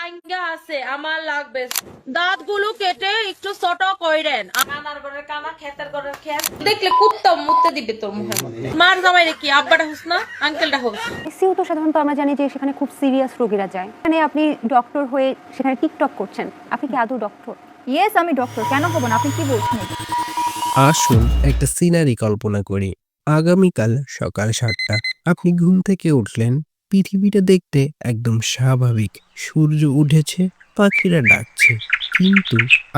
ভাঙ্গা আছে, আমার লাগবে। দাঁতগুলো কেটে একটু ছোট কইরেন। কানার ঘরের কানা, ক্ষেতের ঘরের ক্ষেত। দেখলে কুত্তা মুততে দিবে তোর মুখে। মার জামাই রে কি আব্বাটা হোস না, আঙ্কেলটা হোস? আইসিইউ তো সাধারণত আমরা জানি যে সেখানে খুব সিরিয়াস রোগীরা যায়। এখানে আপনি ডক্টর হয়ে সেখানে টিকটক করছেন, আপনি কি আদৌ ডক্টর? ইয়েস, আমি ডক্টর। কেন হব না? আপনি কি বলছেন? আসুন একটা সিনারি কল্পনা করি। আগামীকাল সকাল ৭টা, আপনি ঘুম থেকে উঠলেন। পৃথিবীটা দেখতে একদম স্বাভাবিক। সূর্য উঠেছে, পাখিরা ডাকছে। কিন্তু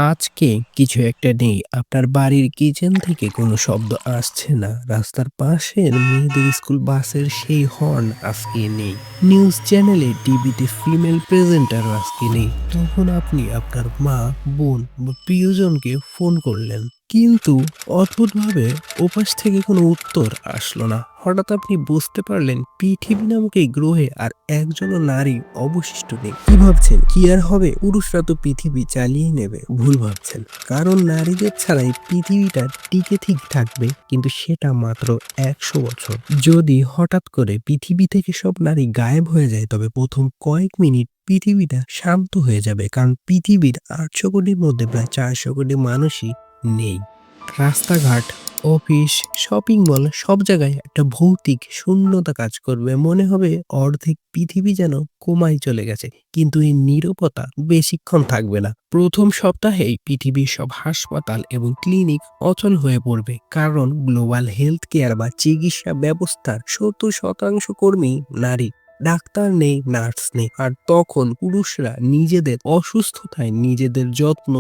আজকে কিছু একটা নেই। আপনার বাড়ির কিচেন থেকে কোনো শব্দ আসছে না। রাস্তার পাশের মেয়েদের স্কুল বাসের সেই হর্ন আজকে নেই। নিউজ চ্যানেলে টিভিতে ফিমেল প্রেজেন্টার আজকে নেই। তখন আপনি আপনার মা, বোন বা প্রিয়জনকে ফোন করলেন, কিন্তু অদ্ভুতভাবে ওপাশ থেকে কোনো উত্তর আসলো না। হঠাৎ আপনি বুঝতে পারলেন পৃথিবী নামক এই গ্রহে আর একজনও নারী অবশিষ্ট নেই। কি ভাবছেন, কি আর হবে? পুরুষরা তো পৃথিবী চালিয়ে নেবে। ভুল ভাবছেন, কারণ নারীদের ছাড়াই পৃথিবীটা টিকে ঠিক থাকবে, কিন্তু সেটা মাত্র ১০০ বছর। যদি হঠাৎ করে পৃথিবী থেকে সব নারী গায়েব হয়ে যায়, তবে প্রথম কয়েক মিনিট পৃথিবীটা শান্ত হয়ে যাবে, কারণ পৃথিবীর ৮০০ কোটির মধ্যে প্রায় ৪০০ কোটি মানুষই নেই। রাস্তাঘাট, অফিস, শপিং মল, সব জায়গায় একটা ভৌতিক শূন্যতা কাজ করবে। মনে হবে অর্ধেক পৃথিবী যেন কোমায় চলে গেছে। কিন্তু এই নীরবতা বেশিক্ষণ থাকবে না। প্রথম সপ্তাহেই পৃথিবীর সব হাসপাতাল এবং ক্লিনিক অচল হয়ে পড়বে, কারণ গ্লোবাল হেলথ কেয়ার বা চিকিৎসা ব্যবস্থার ৭০% কর্মী নারী। ডাক্তার নেই, নার্স নেই। আর তখন পুরুষরা নিজেদের অসুস্থতায় নিজেদের যত্ন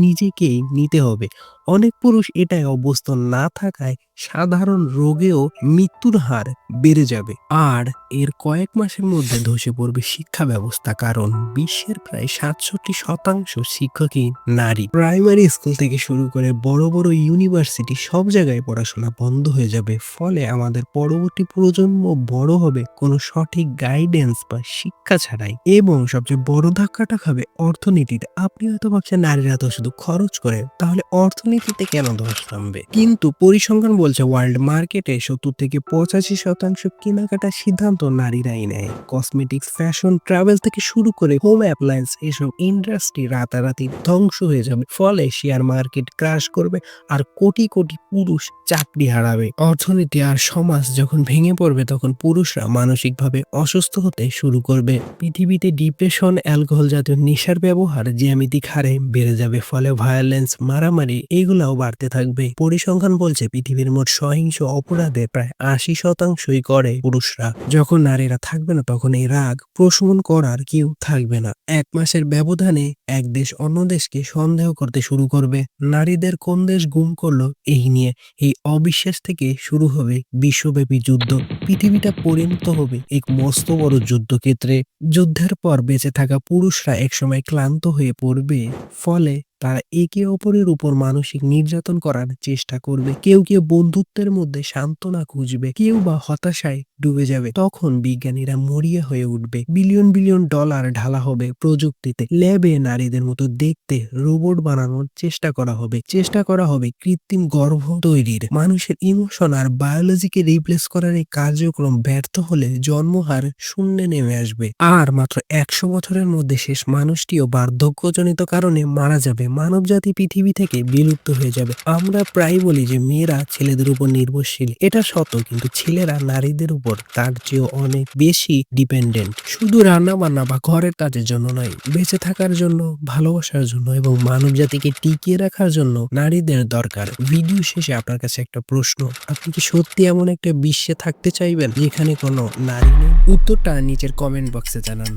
নিজেকেই নিতে হবে। অনেক পুরুষ এটাই অভ্যস্ত না থাকায় সাধারণ রোগেও মৃত্যুর হার বেড়ে যাবে। আর এর কয়েক মাসের মধ্যে ধসে পড়বে শিক্ষা ব্যবস্থা, কারণ বিশ্বের প্রায় ৬৭% শিক্ষকই নারী। প্রাইমারি স্কুল থেকে শুরু করে বড় বড় ইউনিভার্সিটি, সব জায়গায় পড়াশোনা বন্ধ হয়ে যাবে। ফলে আমাদের পরবর্তী প্রজন্ম বড় হবে কোনো সঠিক গাইডেন্স বা শিক্ষা ছাড়াই। এবং সবচেয়ে বড় ধাক্কাটা খাবে অর্থনীতিতে। আপনি হয়তো ভাবছেন নারীরা তো শুধু খরচ করে, তাহলে অর্থনীতিতে কেন ধস নামবে? কিন্তু পরিসংখ্যান বলছে ওয়ার্ল্ড মার্কেটে ৭০ থেকে ৮৫% কেনাকাটার সিদ্ধান্ত নারীরাই নেয়। কসমেটিক্স, ফ্যাশন, ট্রাভেল থেকে শুরু করে হোম অ্যাপ্লায়েন্স, এসব ইন্ডাস্ট্রি রাতারাতি ধ্বংস হয়ে যাবে। ফলে শেয়ার মার্কেট ক্রাশ করবে আর কোটি কোটি পুরুষ চাকরি হারাবে। অর্থনীতি আর সমাজ যখন ভেঙে পড়বে, তখন পুরুষরা মানসিকভাবে অসুস্থ হতে শুরু করবে। পৃথিবীতে ডিপ্রেশন, অ্যালকোহল জাতীয় নেশার ব্যবহার জ্যামিতিক হারে বেড়ে যাবে। ফলে ভায়োলেন্স, মারামারি এগুলাও বাড়তে থাকবে। পরিসংখ্যান বলছে পৃথিবীর মোট সহিংস অপরাধের প্রায় ৮০%ই করে পুরুষরা। যখন নারীরা থাকবে না, তখন এই রাগ প্রশমন করার কেউ থাকবে না। ১ মাসের ব্যবধানে এক দেশ অন্য দেশকে সন্দেহ করতে শুরু করবে। নারীদের কোন দেশ গুম করলো এই নিয়ে এই অবিশ্বাস থেকে শুরু হবে বিশ্বব্যাপী যুদ্ধ। পৃথিবীটা পরিণত হবে এক মস্ত বড় যুদ্ধক্ষেত্রে। যুদ্ধের পর বেঁচে থাকা পুরুষরা একসময় ক্লান্ত হয়ে পড়বে। ফলে তারা একে অপরের উপর মানসিক নির্যাতন করার চেষ্টা করবে। কেউ কেউ বন্ধুত্বের মধ্যে সান্ত্বনা খুঁজবে, কেউ বা হতাশায় ডুবে যাবে। তখন বিজ্ঞানীরা মরিয়া হয়ে উঠবে। বিলিয়ন বিলিয়ন ডলার ঢালা হবে প্রযুক্তিতে। ল্যাবে নারীদের মতো দেখতে রোবট বানানোর চেষ্টা করা হবে কৃত্রিম গর্ভ তৈরির। মানুষের ইমোশন আর বায়োলজিকে রিপ্লেস করার এই কার্যক্রম ব্যর্থ হলে জন্মহার শূন্যে নেমে আসবে। আর মাত্র ১০০ বছরের মধ্যে শেষ মানুষটিও বার্ধক্যজনিত কারণে মারা যাবে। মানবজাতি পৃথিবী থেকে বিলুপ্ত হয়ে যাবে। আমরা প্রায় বলি যে মেয়েরা ছেলেদের উপর নির্ভরশীল, এটা সত্য, কিন্তু ছেলেরা নারীদের উপর তার চেয়েও অনেক বেশি ডিপেন্ডেন্ট। শুধু রান্না বান্না বা ঘরের কাজের জন্য নয়, বেঁচে থাকার জন্য, ভালোবাসার জন্য এবং মানবজাতিকে টিকিয়ে রাখার জন্য নারীদের দরকার। ভিডিও শেষে আপনার কাছে একটা প্রশ্ন, আপনি কি সত্যি এমন একটা বিশ্বে থাকতে চাইবেন যেখানে কোনো নারী নেই? উত্তরটা নিচের কমেন্ট বক্সে জানান।